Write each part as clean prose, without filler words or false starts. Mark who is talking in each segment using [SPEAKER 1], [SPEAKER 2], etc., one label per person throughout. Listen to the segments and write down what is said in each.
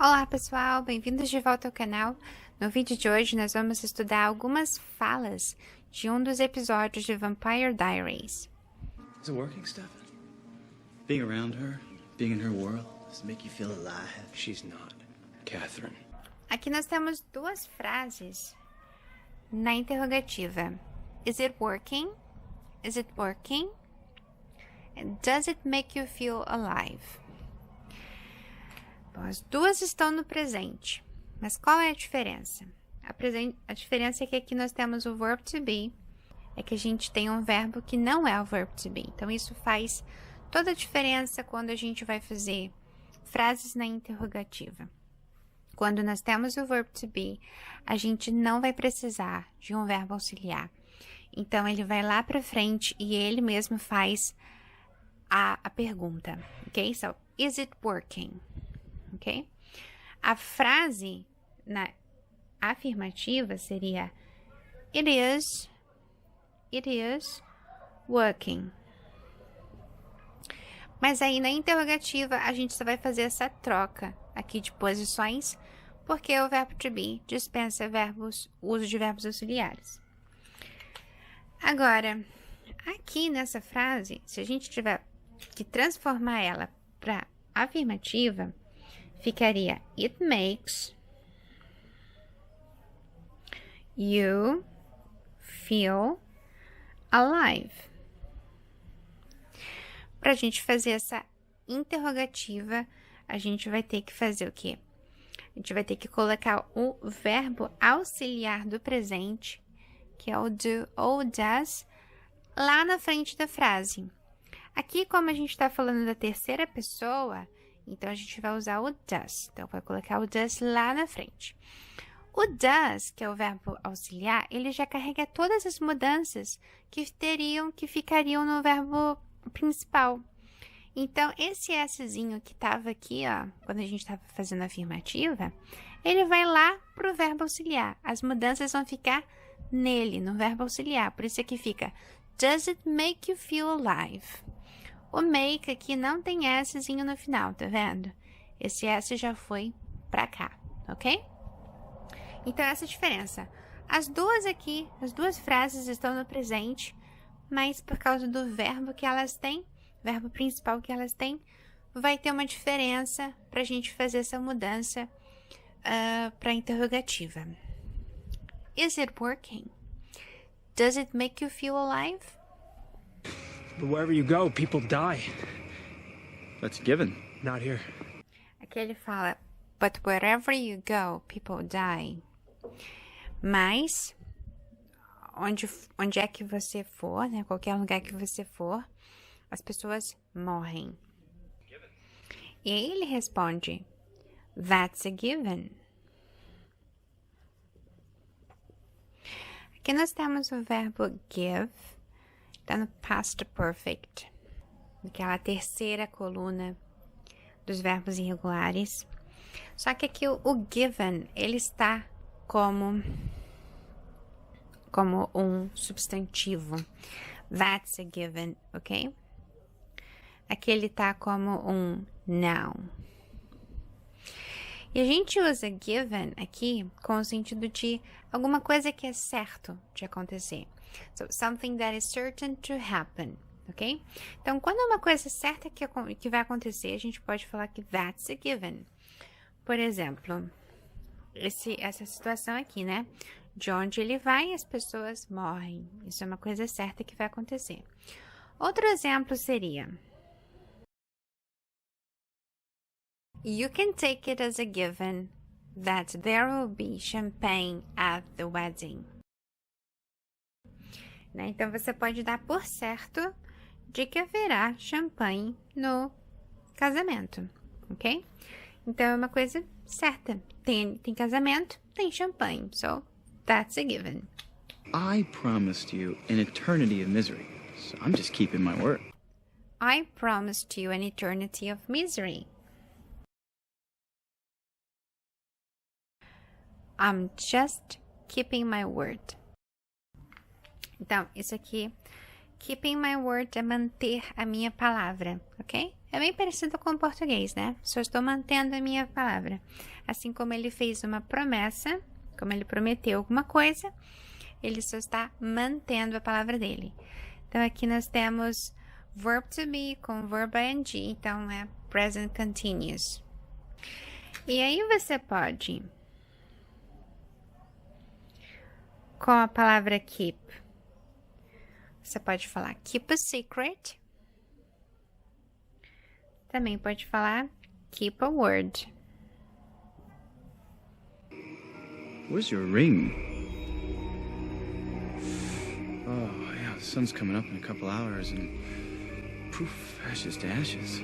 [SPEAKER 1] Olá pessoal, bem-vindos de volta ao canal. No vídeo de hoje nós vamos estudar algumas falas de um dos episódios de Vampire Diaries.
[SPEAKER 2] Is it working, Stefan? Being around her, being in her world, does it make you feel alive?
[SPEAKER 3] She's not, Catherine.
[SPEAKER 1] Aqui nós temos duas frases na interrogativa. Is it working? Is it working? And does it make you feel alive? Bom, as duas estão no presente, mas qual é a diferença? A diferença é que aqui nós temos o verb to be, é que a gente tem um verbo que não é o verb to be. Então, isso faz toda a diferença quando a gente vai fazer frases na interrogativa. Quando nós temos o verb to be, a gente não vai precisar de um verbo auxiliar. Então, ele vai lá para frente e ele mesmo faz a pergunta, ok? So, is it working? Ok? A frase na afirmativa seria It is working. Mas aí na interrogativa a gente só vai fazer essa troca aqui de posições, porque o verbo to be dispensa uso de verbos auxiliares. Agora, aqui nessa frase, se a gente tiver que transformar ela para afirmativa, ficaria It makes you feel alive. Para a gente fazer essa interrogativa, a gente vai ter que fazer o quê? A gente vai ter que colocar o verbo auxiliar do presente, que é o do ou does, lá na frente da frase. Aqui, como a gente está falando da terceira pessoa, então, a gente vai usar o does. Então, vai colocar o does lá na frente. O does, que é o verbo auxiliar, ele já carrega todas as mudanças que ficariam no verbo principal. Então, esse Szinho que estava aqui, ó, quando a gente estava fazendo a afirmativa, ele vai lá para o verbo auxiliar. As mudanças vão ficar nele, no verbo auxiliar. Por isso aqui fica, does it make you feel alive? O make aqui não tem Szinho no final, tá vendo? Esse S já foi pra cá, ok? Então, essa é a diferença. As duas frases estão no presente, mas por causa do verbo que elas têm, verbo principal que elas têm, vai ter uma diferença pra gente fazer essa mudança pra interrogativa. Is it working? Does it make you feel alive?
[SPEAKER 3] But wherever you go, people die.
[SPEAKER 2] That's a given.
[SPEAKER 3] Not here.
[SPEAKER 1] Aqui ele fala, but wherever you go, people die. Mas, onde é que você for, né? Qualquer lugar que você for, as pessoas morrem. E aí ele responde, that's a given. Aqui nós temos o verbo give, está no past perfect, aquela terceira coluna dos verbos irregulares. Só que aqui o given, ele está como um substantivo. That's a given, ok? Aqui ele está como um noun. E a gente usa given aqui com o sentido de alguma coisa que é certo de acontecer. So, something that is certain to happen, ok? Então, quando é uma coisa certa que vai acontecer, a gente pode falar que that's a given. Por exemplo, essa situação aqui, né? De onde ele vai, as pessoas morrem. Isso é uma coisa certa que vai acontecer. Outro exemplo seria You can take it as a given that there will be champagne at the wedding. Né? Então, você pode dar por certo de que haverá champanhe no casamento, ok? Então, é uma coisa certa. Tem casamento, tem champanhe. So, that's a given.
[SPEAKER 2] I promised you an eternity of misery, so I'm just keeping my word.
[SPEAKER 1] I promised you an eternity of misery. I'm just keeping my word. Então, isso aqui, keeping my word é manter a minha palavra, ok? É bem parecido com o português, né? Só estou mantendo a minha palavra. Assim como ele fez uma promessa, como ele prometeu alguma coisa, ele só está mantendo a palavra dele. Então, aqui nós temos verb to be com verb ing, então é present continuous. E aí você pode, com a palavra keep, você pode falar keep a secret. Também pode falar keep a word.
[SPEAKER 2] Where's your ring? Oh, yeah, the sun's coming up in a couple hours and poof, ashes to ashes.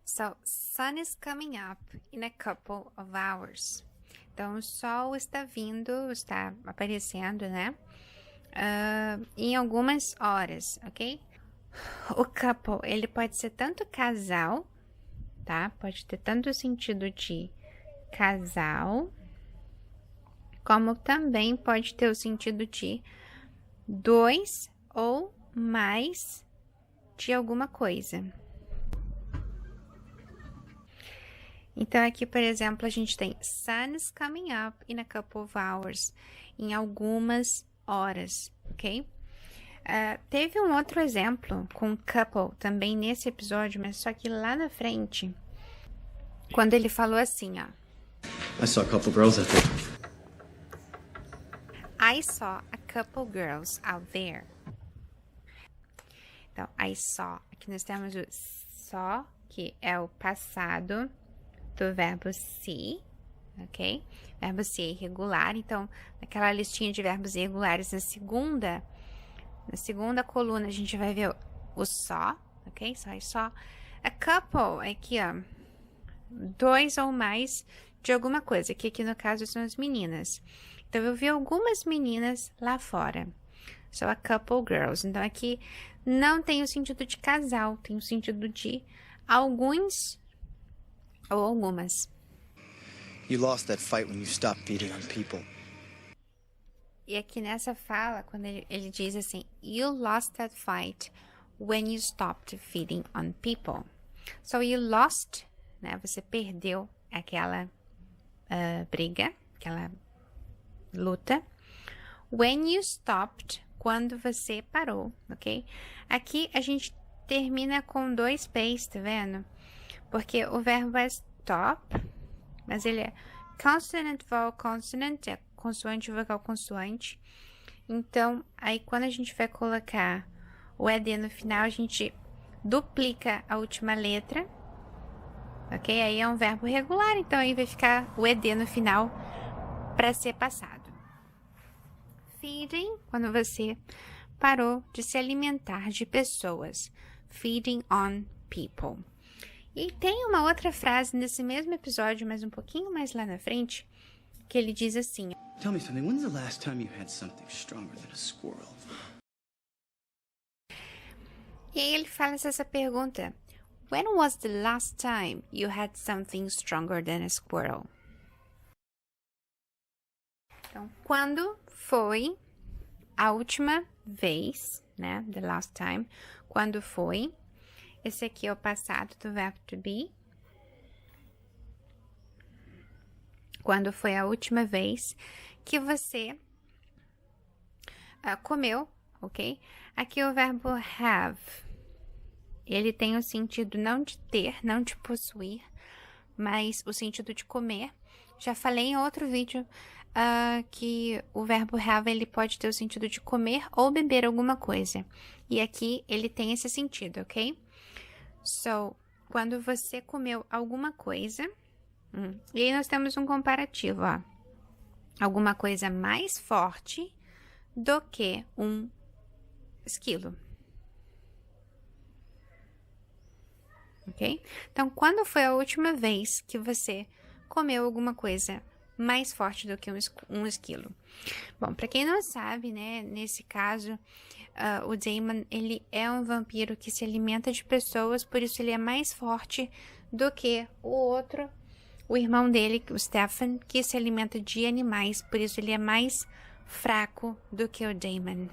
[SPEAKER 1] So, sun is coming up in a couple of hours. Então, o sol está vindo, está aparecendo, né? Em algumas horas, ok? O couple, ele pode ser tanto casal, tá? Pode ter tanto sentido de casal, como também pode ter o sentido de dois ou mais de alguma coisa. Então, aqui, por exemplo, a gente tem sun is coming up in a couple of hours, em algumas horas, ok? Teve um outro exemplo com couple também nesse episódio, mas só que lá na frente, quando ele falou assim, ó.
[SPEAKER 2] I saw a couple girls out there.
[SPEAKER 1] I saw a couple girls out there. Então, I saw. Aqui nós temos o saw, que é o passado do verbo see, ok? Verbo see irregular. Então, naquela listinha de verbos irregulares, na segunda coluna, a gente vai ver o saw, ok? So, I saw a couple, aqui, ó. Dois ou mais de alguma coisa, que aqui no caso são as meninas. Então, eu vi algumas meninas lá fora. So, a couple girls. Então, aqui não tem o sentido de casal, tem o sentido de alguns ou algumas.
[SPEAKER 4] You lost that fight when you stopped beating on people.
[SPEAKER 1] E aqui nessa fala, quando ele diz assim, you lost that fight when you stopped feeding on people. So, you lost, né? Você perdeu aquela briga, aquela luta. When you stopped, quando você parou, ok? Aqui a gente termina com dois P's, tá vendo? Porque o verbo é stop, mas ele é consonant, vowel, consonant, é consoante, vogal, consoante. Então, aí quando a gente vai colocar o ED no final, a gente duplica a última letra, ok? Aí é um verbo regular, então aí vai ficar o ED no final para ser passado. Feeding, quando você parou de se alimentar de pessoas. Feeding on people. E tem uma outra frase nesse mesmo episódio, mas um pouquinho mais lá na frente, que ele diz assim:
[SPEAKER 2] Tell me something, when's the last time you had something stronger than a squirrel?
[SPEAKER 1] E aí ele fala essa pergunta: When was the last time you had something stronger than a squirrel? Então, quando foi a última vez, né? The last time. Quando foi. Esse aqui é o passado do verbo to be. Quando foi a última vez que você comeu, ok? Aqui o verbo have. Ele tem o sentido não de ter, não de possuir, mas o sentido de comer. Já falei em outro vídeo que o verbo have ele pode ter o sentido de comer ou beber alguma coisa. E aqui ele tem esse sentido, ok? So, quando você comeu alguma coisa, e aí nós temos um comparativo, ó. Alguma coisa mais forte do que um esquilo. Ok? Então, quando foi a última vez que você comeu alguma coisa mais forte do que um esquilo? Bom, para quem não sabe, né, nesse caso, o Damon, ele é um vampiro que se alimenta de pessoas, por isso ele é mais forte do que o outro, o irmão dele, o Stefan, que se alimenta de animais, por isso ele é mais fraco do que o Damon.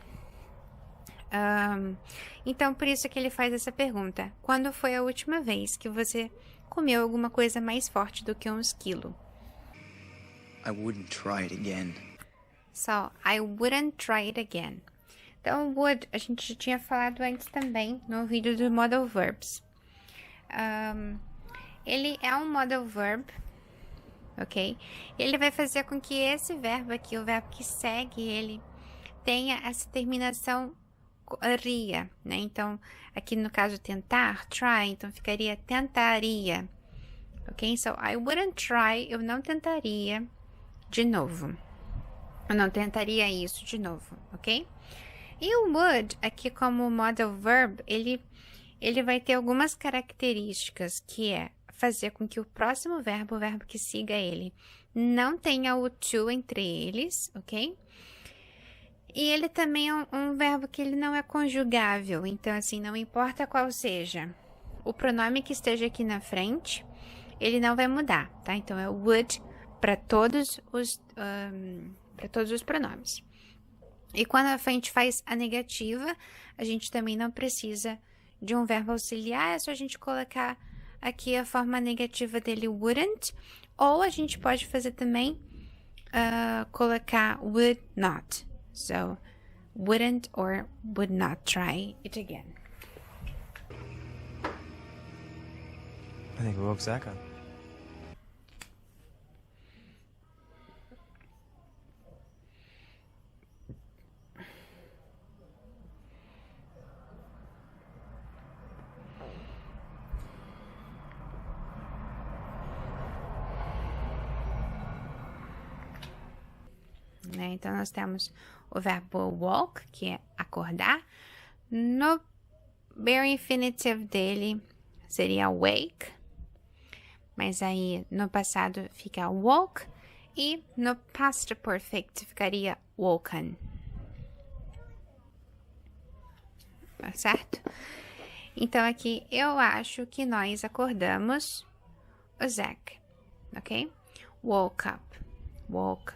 [SPEAKER 1] Então, por isso que ele faz essa pergunta. Quando foi a última vez que você comeu alguma coisa mais forte do que uns quilos?
[SPEAKER 4] I wouldn't try it again.
[SPEAKER 1] So, I wouldn't try it again. Então, would, a gente já tinha falado antes também no vídeo do modal verbs. Ele é um modal verb, ok? Ele vai fazer com que esse verbo aqui, o verbo que segue ele, tenha essa terminação ria, né? Então, aqui no caso tentar, try, então ficaria tentaria, ok? So, I wouldn't try, eu não tentaria de novo. Eu não tentaria isso de novo, ok? E o would, aqui como modal verb, ele vai ter algumas características, que é fazer com que o próximo verbo, o verbo que siga ele, não tenha o to entre eles, ok? E ele também é um verbo que ele não é conjugável, então assim, não importa qual seja o pronome que esteja aqui na frente, ele não vai mudar, tá? Então é would para todos os pronomes. E quando a gente faz a negativa, a gente também não precisa de um verbo auxiliar, é só a gente colocar aqui a forma negativa dele, wouldn't, ou a gente pode fazer também, colocar would not. So, wouldn't or would not try it again.
[SPEAKER 5] I think we woke Zach up.
[SPEAKER 1] Né? Então, nós temos o verbo walk, que é acordar. No bare infinitive dele seria wake, mas aí no passado fica woke e no past perfect ficaria woken. Tá certo? Então, aqui eu acho que nós acordamos o Zach, ok? Woke up, woke